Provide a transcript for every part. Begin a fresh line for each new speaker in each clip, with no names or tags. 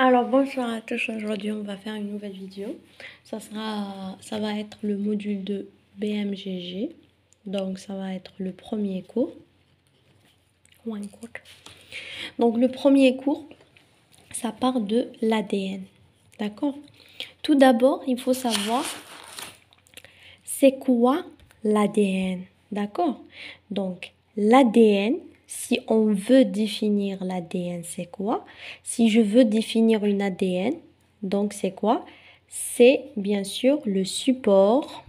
Alors bonjour à tous, aujourd'hui on va faire une nouvelle vidéo. Ça va être le module de BMGG. Donc ça va être le premier cours. Donc le premier cours, ça part de l'ADN. D'accord? Tout d'abord, il faut savoir c'est quoi l'ADN. D'accord? Donc l'ADN, si on veut définir l'ADN, c'est quoi? Si je veux définir une ADN, donc c'est quoi? C'est bien sûr le support.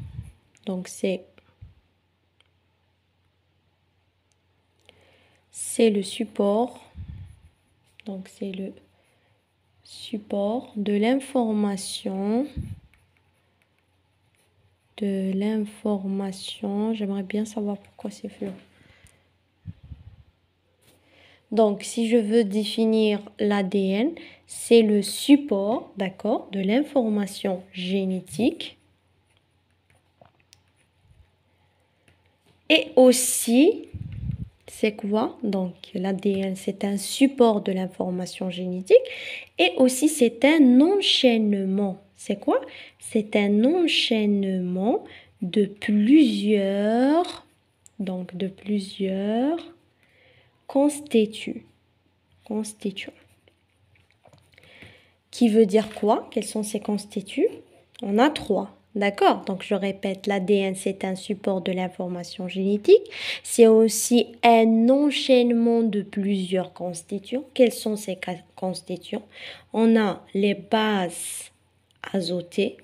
Donc c'est le support. Donc c'est le support de l'information. J'aimerais bien savoir pourquoi c'est flou. Donc, si je veux définir l'ADN, c'est le support, d'accord, de l'information génétique. Et aussi, c'est quoi? Donc, l'ADN, c'est un support de l'information génétique. Et aussi, c'est un enchaînement. C'est quoi? C'est un enchaînement de plusieurs constituants. Qui veut dire quoi? Quels sont ces constituants? On a 3. D'accord? Donc, je répète, l'ADN, c'est un support de l'information génétique. C'est aussi un enchaînement de plusieurs constituants. Quels sont ces constituants? On a les bases azotées.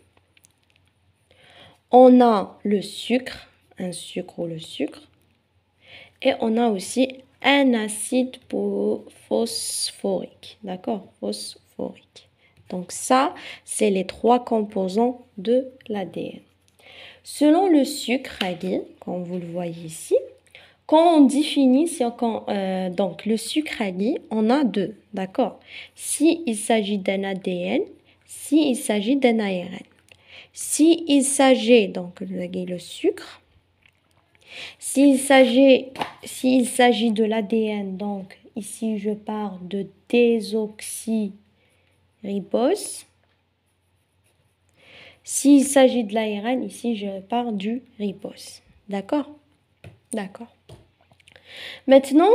On a le sucre, un sucre ou le sucre. Et on a aussi un acide phosphorique. D'accord? Phosphorique. Donc ça, c'est les 3 composants de l'ADN. Selon le sucre, comme vous le voyez ici, quand on définit, donc le sucre, on a 2, d'accord? S'il s'agit d'un ADN, s'il s'agit d'un ARN. S'il s'agit, donc le sucre, s'il s'agit de l'ADN, donc ici je parle de désoxyribose. S'il s'agit de l'ARN, ici je parle du ribose. D'accord? D'accord. Maintenant,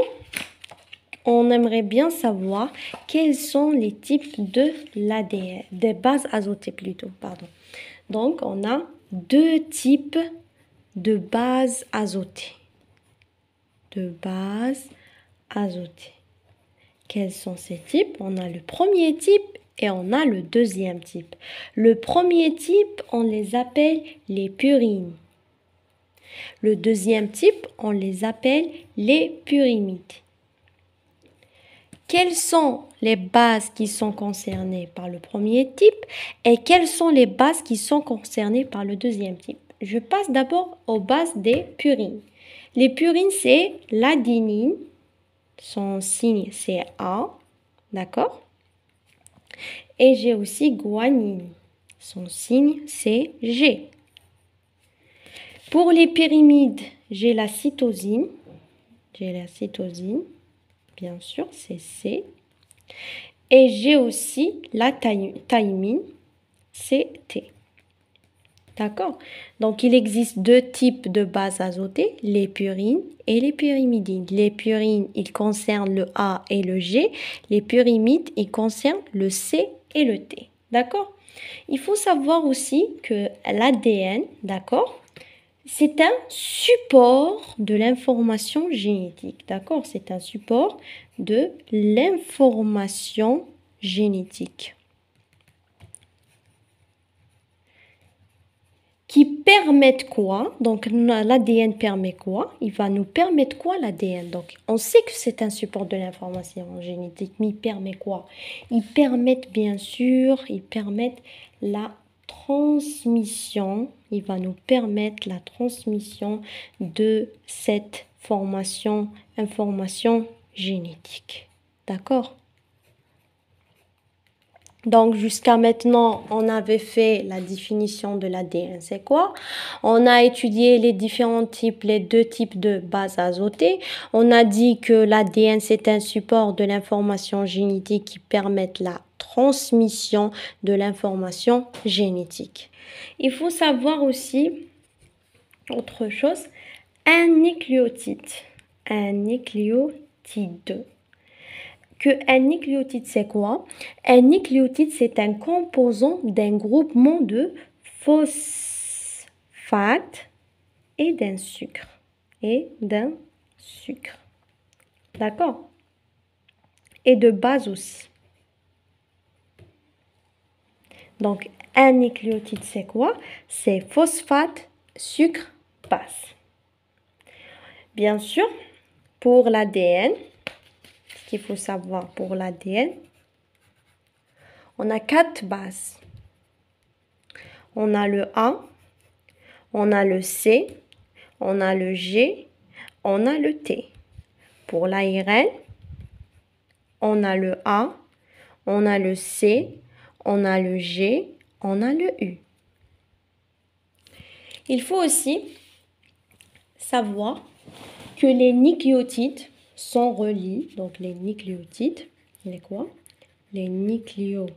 on aimerait bien savoir quels sont les types de l'ADN, des bases azotées plutôt, pardon. Donc, on a 2 types de bases azotées. Quels sont ces types? On a le premier type et on a le deuxième type. Le premier type, on les appelle les purines. Le deuxième type, on les appelle les purimides. Quelles sont les bases qui sont concernées par le premier type et quelles sont les bases qui sont concernées par le deuxième type? Je passe d'abord aux bases des purines. Les purines, c'est l'adénine, son signe c'est A, d'accord? Et j'ai aussi guanine, son signe c'est G. Pour les pyrimides, j'ai la cytosine, bien sûr, c'est C. Et j'ai aussi la thymine, c'est T. D'accord? Donc, il existe 2 types de bases azotées, les purines et les pyrimidines. Les purines, ils concernent le A et le G. Les pyrimides, ils concernent le C et le T. D'accord? Il faut savoir aussi que l'ADN, d'accord, c'est un support de l'information génétique. D'accord? C'est un support de l'information génétique. Qui permettent quoi? Donc, l'ADN permet quoi? Il va nous permettre quoi, l'ADN? Donc, on sait que c'est un support de l'information génétique, mais il permet quoi? Il permet, bien sûr, la transmission. Il va nous permettre la transmission de cette information génétique. D'accord? Donc, jusqu'à maintenant, on avait fait la définition de l'ADN. C'est quoi? On a étudié les différents types, les 2 types de bases azotées. On a dit que l'ADN, c'est un support de l'information génétique qui permet la transmission de l'information génétique. Il faut savoir aussi autre chose, un nucléotide. Un nucléotide. Un nucléotide, c'est quoi? Un nucléotide, c'est un composant d'un groupement de phosphates et d'un sucre. D'accord? Et de base aussi. Donc, un nucléotide, c'est quoi? C'est phosphate, sucre, base. Bien sûr, pour l'ADN, ce qu'il faut savoir pour l'ADN, on a 4 bases. On a le A, on a le C, on a le G, on a le T. Pour l'ARN, on a le A, on a le C, on a le G, on a le U. Il faut aussi savoir que les nucléotides sont reliés. Donc les nucléotides, les quoi? Les nucléotides,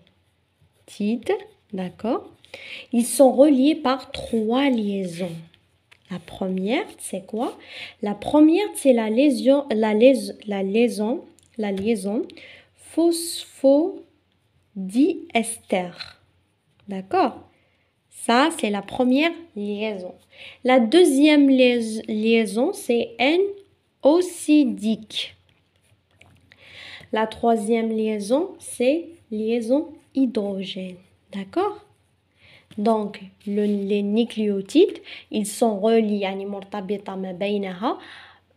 d'accord? Ils sont reliés par 3 liaisons. La première, c'est quoi? La première, c'est la liaison phosphodiester. D'accord? Ça, c'est la première liaison. La deuxième liaison, c'est N-oxydique. La troisième liaison, c'est liaison hydrogène. D'accord? Donc, les nucléotides, ils sont reliés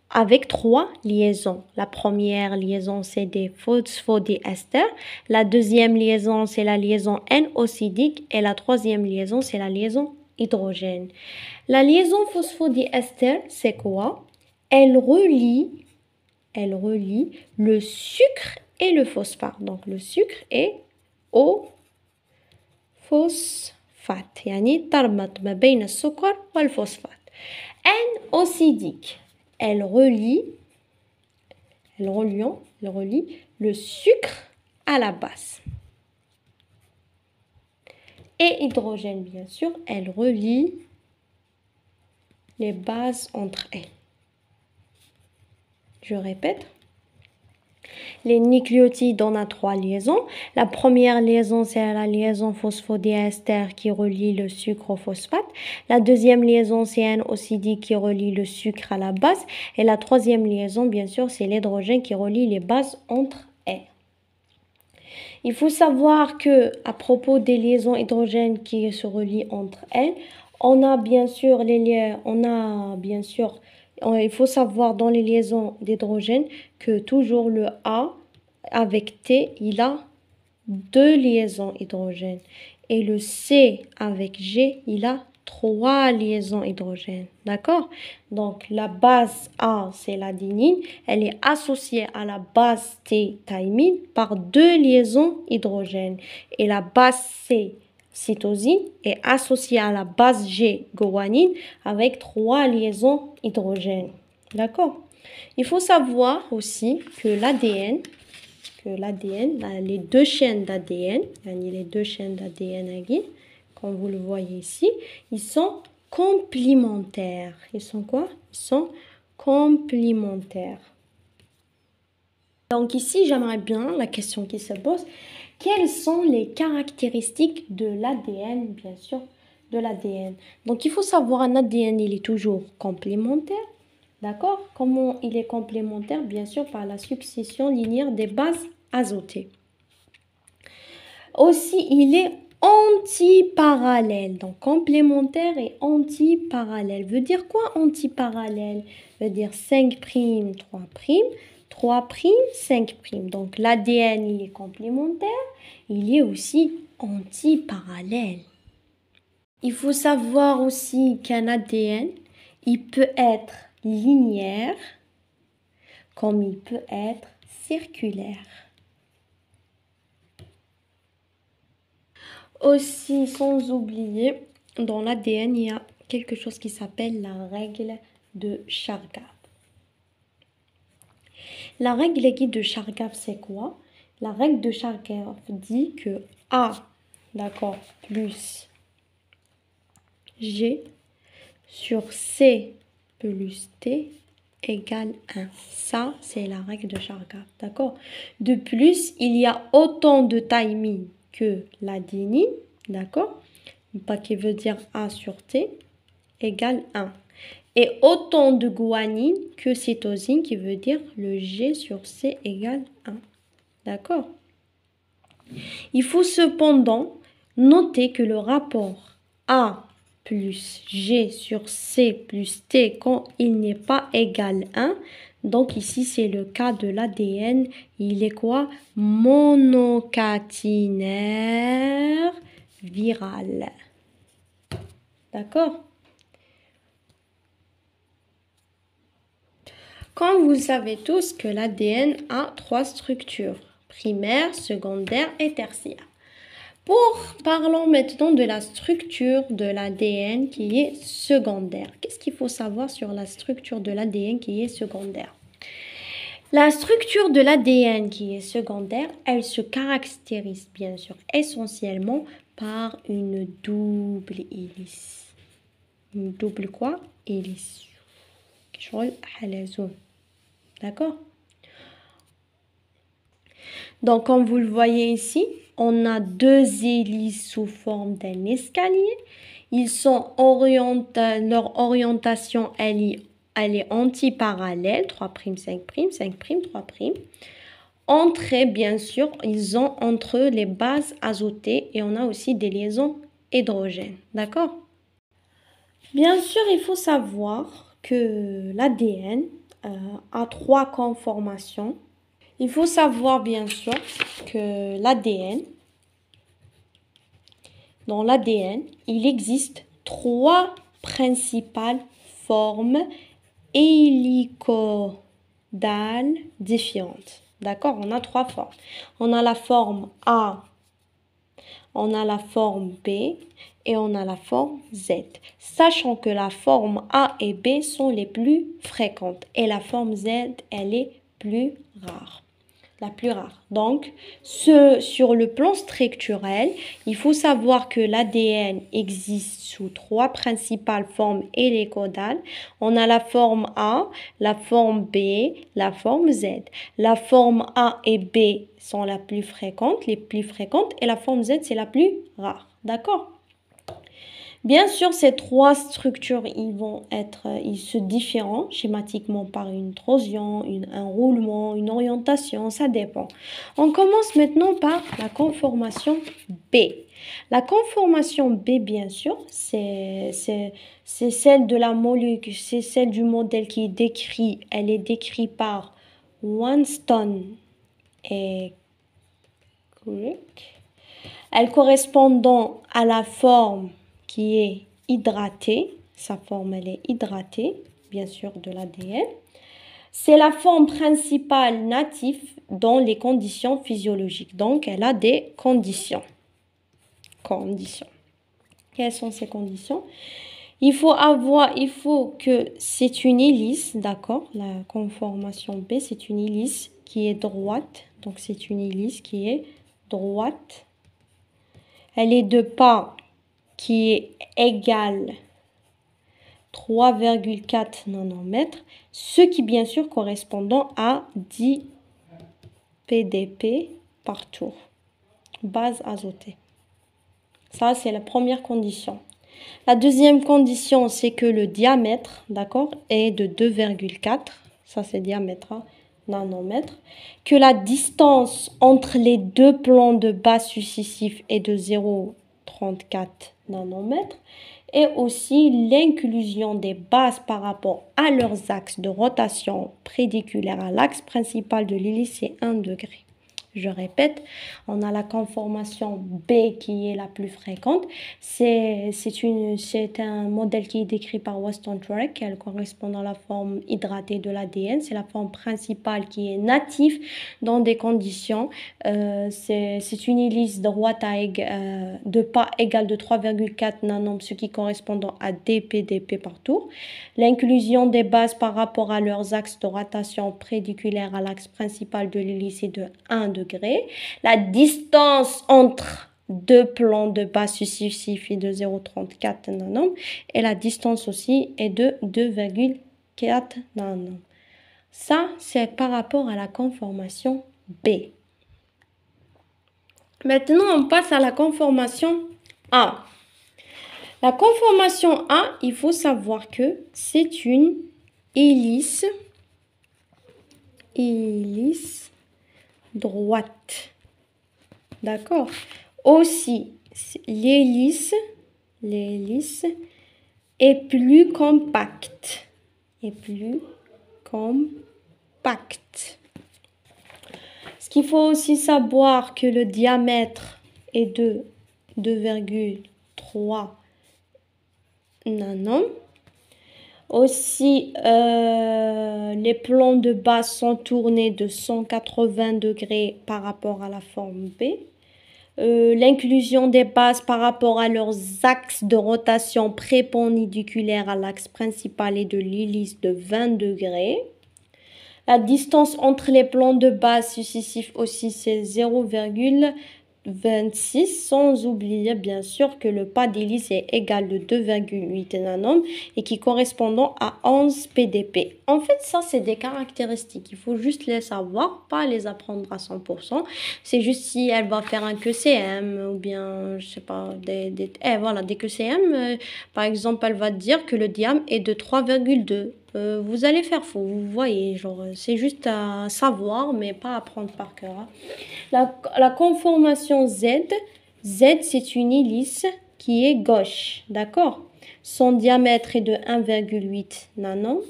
avec 3 liaisons. La première liaison, c'est des phosphodiesters. La deuxième liaison, c'est la liaison N-oxydique. Et la troisième liaison, c'est la liaison hydrogène. La liaison phosphodiester, c'est quoi? Elle relie le sucre et le phosphate. Donc, le sucre est au phosphate. يعني تربط ما بين السكر والفوسفات. N-oxydique, elle relie le sucre à la base. Et hydrogène, bien sûr, elle relie les bases entre elles. Je répète. Les nucléotides, on a 3 liaisons. La première liaison, c'est la liaison phosphodiester qui relie le sucre au phosphate. La deuxième liaison, c'est N-oxydique qui relie le sucre à la base. Et la troisième liaison, bien sûr, c'est l'hydrogène qui relie les bases entre elles. Il faut savoir que à propos des liaisons hydrogènes qui se relient entre elles, on a bien sûr il faut savoir dans les liaisons d'hydrogène que toujours le A avec T, il a 2 liaisons hydrogènes. Et le C avec G, il a 3 liaisons hydrogènes. D'accord? Donc, la base A, c'est l'adenine. Elle est associée à la base T, thymine, par 2 liaisons hydrogènes. Et la base C, cytosine, est associée à la base G, guanine, avec 3 liaisons hydrogènes. D'accord? Il faut savoir aussi que l'ADN, les 2 chaînes d'ADN, comme vous le voyez ici, ils sont complémentaires. Ils sont quoi? Ils sont complémentaires. Donc ici, j'aimerais bien, la question qui se pose, quelles sont les caractéristiques de l'ADN, bien sûr, de l'ADN? Donc il faut savoir, un ADN, il est toujours complémentaire. D'accord? Comment il est complémentaire? Bien sûr, par la succession linéaire des bases azotées. Aussi, il est antiparallèle. Donc, complémentaire et antiparallèle. Veut dire quoi antiparallèle? Veut dire 5', 3', 3', 5'. Donc, l'ADN, il est complémentaire. Il est aussi antiparallèle. Il faut savoir aussi qu'un ADN, il peut être linéaire comme il peut être circulaire. Aussi, sans oublier, dans l'ADN, il y a quelque chose qui s'appelle la règle de Chargaff. La règle de Chargaff, c'est quoi? la règle de Chargaff dit que A, d'accord, plus G sur C plus T égale 1. Ça, c'est la règle de Chargaff, d'accord? De plus, il y a autant de thymine que l'adénine, d'accord? Qui veut dire A sur T égale 1. Et autant de guanine que cytosine, qui veut dire le G sur C égale 1. D'accord? Il faut cependant noter que le rapport A plus G sur C plus T quand il n'est pas égal 1, donc ici c'est le cas de l'ADN, il est quoi? Monocaténaire viral. D'accord? Comme vous savez tous que l'ADN a 3 structures, primaire, secondaire et tertiaire. Parlons maintenant de la structure de l'ADN qui est secondaire. Qu'est-ce qu'il faut savoir sur la structure de l'ADN qui est secondaire? La structure de l'ADN qui est secondaire, elle se caractérise bien sûr essentiellement par une double hélice. Une double quoi? Hélice. D'accord? Donc, comme vous le voyez ici, on a 2 hélices sous forme d'un escalier. Ils sont leur orientation, elle est antiparallèle, 3', 5', 5', 3'. Entre, bien sûr, ils ont entre eux les bases azotées et on a aussi des liaisons hydrogènes. D'accord? Bien sûr, il faut savoir que l'ADN a 3 conformations. Il faut savoir bien sûr que dans l'ADN, il existe 3 principales formes hélicodales différentes. D'accord? On a 3 formes. On a la forme A, on a la forme B et on a la forme Z. Sachant que la forme A et B sont les plus fréquentes et la forme Z, elle est plus rare. La plus rare. Donc, sur le plan structurel, il faut savoir que l'ADN existe sous 3 principales formes hélicodales. On a la forme A, la forme B, la forme Z. La forme A et B sont les plus fréquentes, et la forme Z, c'est la plus rare. D'accord? Bien sûr, ces 3 structures, ils se différencient schématiquement par une torsion, un roulement, une orientation, ça dépend. On commence maintenant par la conformation B. La conformation B, bien sûr, c'est celle de la molécule, c'est celle du modèle qui est décrit. Elle est décrite par Winston et Crick. Elle correspond donc à la forme qui est hydratée. Sa forme, elle est hydratée, bien sûr, de l'ADN. C'est la forme principale native dans les conditions physiologiques. Donc, elle a des conditions. Quelles sont ces conditions? Il faut que c'est une hélice, d'accord? La conformation B, c'est une hélice qui est droite. Donc, c'est une hélice qui est droite. Elle est de pas qui est égale 3,4 nanomètres, ce qui bien sûr correspondant à 10 PDP par tour, base azotée. Ça, c'est la première condition. La deuxième condition, c'est que le diamètre, d'accord, est de 2,4, ça c'est diamètre, nanomètres, que la distance entre les 2 plans de base successifs est de 0,34 nanomètres et aussi l'inclusion des bases par rapport à leurs axes de rotation prédiculaire à l'axe principal de l'hélice est 1 degré. Je répète, on a la conformation B qui est la plus fréquente. C'est un modèle qui est décrit par Weston Drake. Elle correspond à la forme hydratée de l'ADN. C'est la forme principale qui est native dans des conditions. C'est une hélice droite de pas égale de 3,4 nanomètres, ce qui correspond à dPdP par tour. L'inclusion des bases par rapport à leurs axes de rotation prédiculaire à l'axe principal de l'hélice est de 1 degré. degrés. La distance entre deux plans de base successifs est de 0,34 nanomes et la distance aussi est de 2,4 nanomes. Ça, c'est par rapport à la conformation B. Maintenant, on passe à la conformation A. La conformation A, il faut savoir que c'est une hélice droite. D'accord? Aussi, l'hélice est plus compacte. Ce qu'il faut aussi savoir que le diamètre est de 2,3 nanomes. Aussi, les plans de base sont tournés de 180 degrés par rapport à la forme B. L'inclusion des bases par rapport à leurs axes de rotation prépendiculaires à l'axe principal est de l'hélice de 20 degrés. La distance entre les plans de base successifs aussi, c'est 0,26, sans oublier bien sûr que le pas d'hélice est égal de 2,8 nanomes et qui correspondant à 11 PDP. En fait, ça, c'est des caractéristiques. Il faut juste les savoir, pas les apprendre à 100%. C'est juste si elle va faire un QCM ou bien, je sais pas, des QCM. Par exemple, elle va dire que le diamètre est de 3,2. Vous allez faire faux, vous voyez, genre, c'est juste à savoir, mais pas à apprendre par cœur. Hein. La conformation Z, c'est une hélice qui est gauche, d'accord? Son diamètre est de 1,8 nanomes.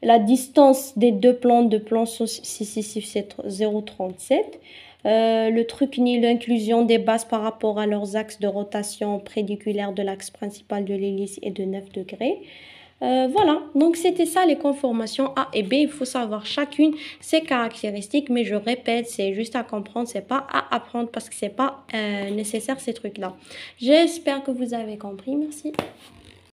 La distance des deux plans successifs, c'est 0,37. Le truc ni l'inclusion des bases par rapport à leurs axes de rotation prédiculaire de l'axe principal de l'hélice est de 9 degrés. Voilà, donc c'était ça les conformations A et B. Il faut savoir chacune ses caractéristiques, mais je répète, c'est juste à comprendre, c'est pas à apprendre parce que c'est pas nécessaire ces trucs-là. J'espère que vous avez compris, merci.